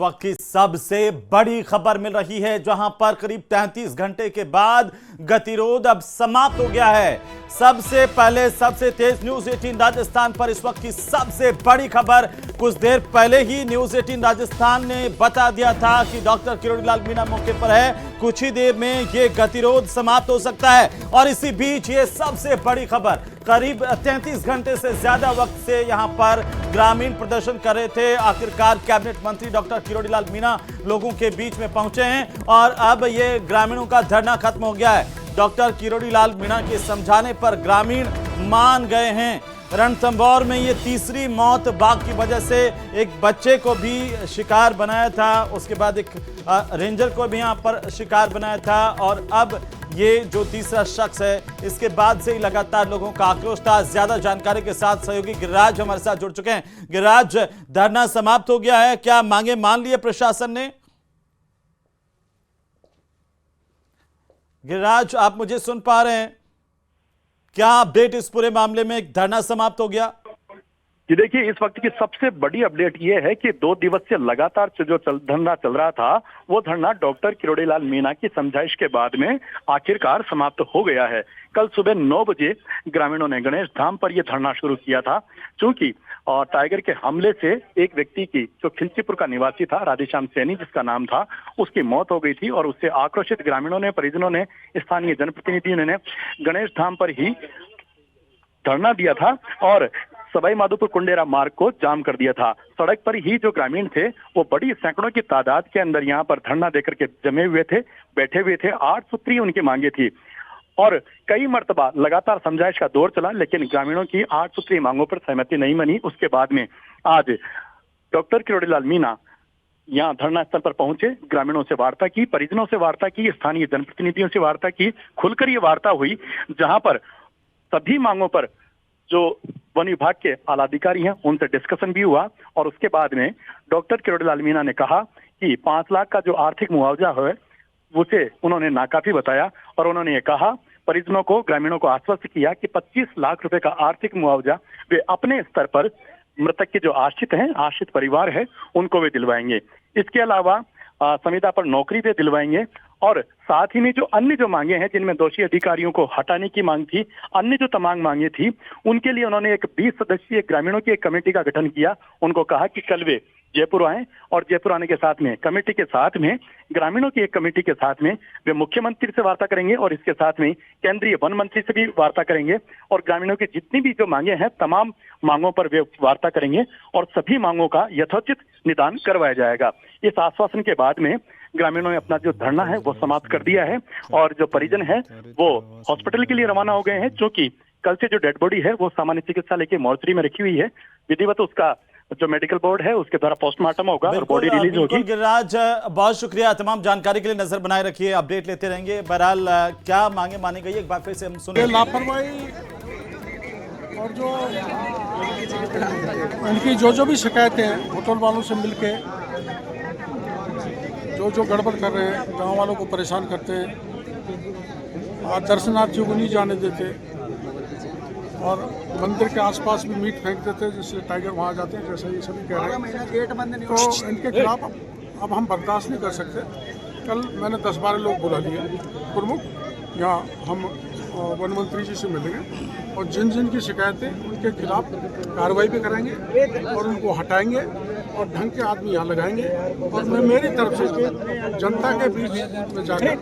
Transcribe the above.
वक्त की सबसे बड़ी खबर मिल रही है, जहां पर करीब 33 घंटे के बाद गतिरोध अब समाप्त हो गया है। सबसे पहले सबसे तेज न्यूज 18 राजस्थान पर इस वक्त की सबसे बड़ी खबर। कुछ देर पहले ही न्यूज 18 राजस्थान ने बता दिया था कि डॉक्टर किरोड़ीलाल मीणा मौके पर है, कुछ ही देर में यह गतिरोध समाप्त हो सकता है। और इसी बीच ये सबसे बड़ी खबर, करीब 33 घंटे से ज्यादा वक्त से यहां पर ग्रामीण प्रदर्शन कर रहे थे, आखिरकार कैबिनेट मंत्री डॉक्टर किरोड़ीलाल मीणा लोगों के बीच में पहुंचे हैं और अब ये ग्रामीणों का धरना खत्म हो गया है। डॉक्टर किरोड़ीलाल मीणा के समझाने पर ग्रामीण मान गए हैं। रणथंभौर में ये तीसरी मौत बाघ की वजह से, एक बच्चे को भी शिकार बनाया था, उसके बाद एक रेंजर को भी यहां पर शिकार बनाया था और अब ये जो तीसरा शख्स है, इसके बाद से ही लगातार लोगों का आक्रोश था। ज्यादा जानकारी के साथ सहयोगी गिरिराज हमारे साथ जुड़ चुके हैं। गिरिराज, धरना समाप्त हो गया है, क्या मांगे मान लिए प्रशासन ने? गिरिराज, आप मुझे सुन पा रहे हैं? क्या अपडेट इस पूरे मामले में? धरना समाप्त हो गया जी, देखिए इस वक्त की सबसे बड़ी अपडेट ये है कि 2 दिवसीय लगातार जो धरना चल रहा था, वो धरना डॉक्टर किरोड़ीलाल मीणा की समझाइश के बाद में आखिरकार समाप्त हो गया है। कल सुबह 9 बजे ग्रामीणों ने गणेश धाम पर यह धरना शुरू किया था, क्योंकि टाइगर के हमले से एक व्यक्ति की, जो खिलचीपुर का निवासी था, राधेश्याम सैनी जिसका नाम था, उसकी मौत हो गई थी और उससे आक्रोशित ग्रामीणों ने, परिजनों ने, स्थानीय जनप्रतिनिधियों ने गणेश धाम पर ही धरना दिया था और सवाई माधोपुर कुंडेरा मार्ग को जाम कर दिया था। सड़क पर ही जो ग्रामीण थे वो बड़ी सैकड़ों की तादाद के अंदर यहाँ पर धरना देकर के जमे हुए थे, बैठे हुए थे। 8 सूत्री उनकी मांगे थी और कई मर्तबा लगातार समझाइश का दौर चला, लेकिन ग्रामीणों की 8 सूत्री मांगों पर सहमति नहीं बनी। उसके बाद में आज डॉक्टर किरोड़ीलाल मीणा यहाँ धरना स्थल पर पहुंचे, ग्रामीणों से वार्ता की, परिजनों से वार्ता की, स्थानीय जनप्रतिनिधियों से वार्ता की। खुलकर ये वार्ता हुई, जहां पर सभी मांगों पर जो वन विभाग के आला अधिकारी हैं उनसे डिस्कशन भी हुआ और उसके बाद में डॉक्टर किरोड़ीलाल मीणा ने कहा कि 5 लाख का जो आर्थिक मुआवजा है उसे उन्होंने नाकाफी बताया और उन्होंने ये कहा, परिजनों को, ग्रामीणों को आश्वस्त किया कि 25 लाख रुपए का आर्थिक मुआवजा वे अपने स्तर पर मृतक के जो आश्रित हैं, आश्रित परिवार है, उनको वे दिलवाएंगे। इसके अलावा संविदा पर नौकरी पे दिलवाएंगे और साथ ही में जो अन्य जो मांगे हैं, जिनमें दोषी अधिकारियों को हटाने की मांग थी, अन्य जो तमाम मांगे थी, उनके लिए उन्होंने एक 20 सदस्यीय ग्रामीणों की एक कमेटी का गठन किया। उनको कहा कि कल वे जयपुर आए और जयपुर आने के साथ में कमेटी के साथ में, ग्रामीणों की एक कमेटी के साथ में वे मुख्यमंत्री से वार्ता करेंगे और इसके साथ में केंद्रीय वन मंत्री से भी वार्ता करेंगे और ग्रामीणों की जितनी भी जो मांगे हैं, तमाम मांगों पर वे वार्ता करेंगे और सभी मांगों का यथोचित निदान करवाया जाएगा। इस आश्वासन के बाद में ग्रामीणों ने अपना जो धरना है वो समाप्त कर दिया है और जो परिजन है वो हॉस्पिटल के लिए रवाना हो गए हैं, क्योंकि कल से जो डेड बॉडी है वो सामान्य चिकित्सालय के मोर्चरी में रखी हुई है। विधिवत उसका जो मेडिकल बोर्ड है उसके द्वारा पोस्टमार्टम होगा और बॉडी रिलीज होगी। गिरिराज, बहुत शुक्रिया, तमाम जानकारी के लिए नजर बनाए रखिए, अपडेट लेते रहेंगे। बहरहाल क्या मांगे मानी गई, एक बार फिर से हम सुने। लापरवाही और जो उनकी जो भी शिकायतें हैं, होटल वालों से मिलके जो गड़बड़ कर रहे हैं, गांव वालों को परेशान करते हैं, दर्शनार्थियों को नहीं जाने देते और मंदिर के आसपास भी मीट फेंक देते हैं, जिससे टाइगर वहां जाते हैं, जैसा ये सभी कह रहे हैं। तो इनके खिलाफ अब हम बर्दाश्त नहीं कर सकते। कल मैंने 10-12 लोग बुला लिए प्रमुख, यहाँ हम वन मंत्री जी से मिलेंगे और जिन की शिकायतें, उनके खिलाफ कार्रवाई भी कराएंगे और उनको हटाएंगे और ढंग के आदमी यहाँ लगाएंगे और मैं मेरी तरफ से जनता के बीच में जाकर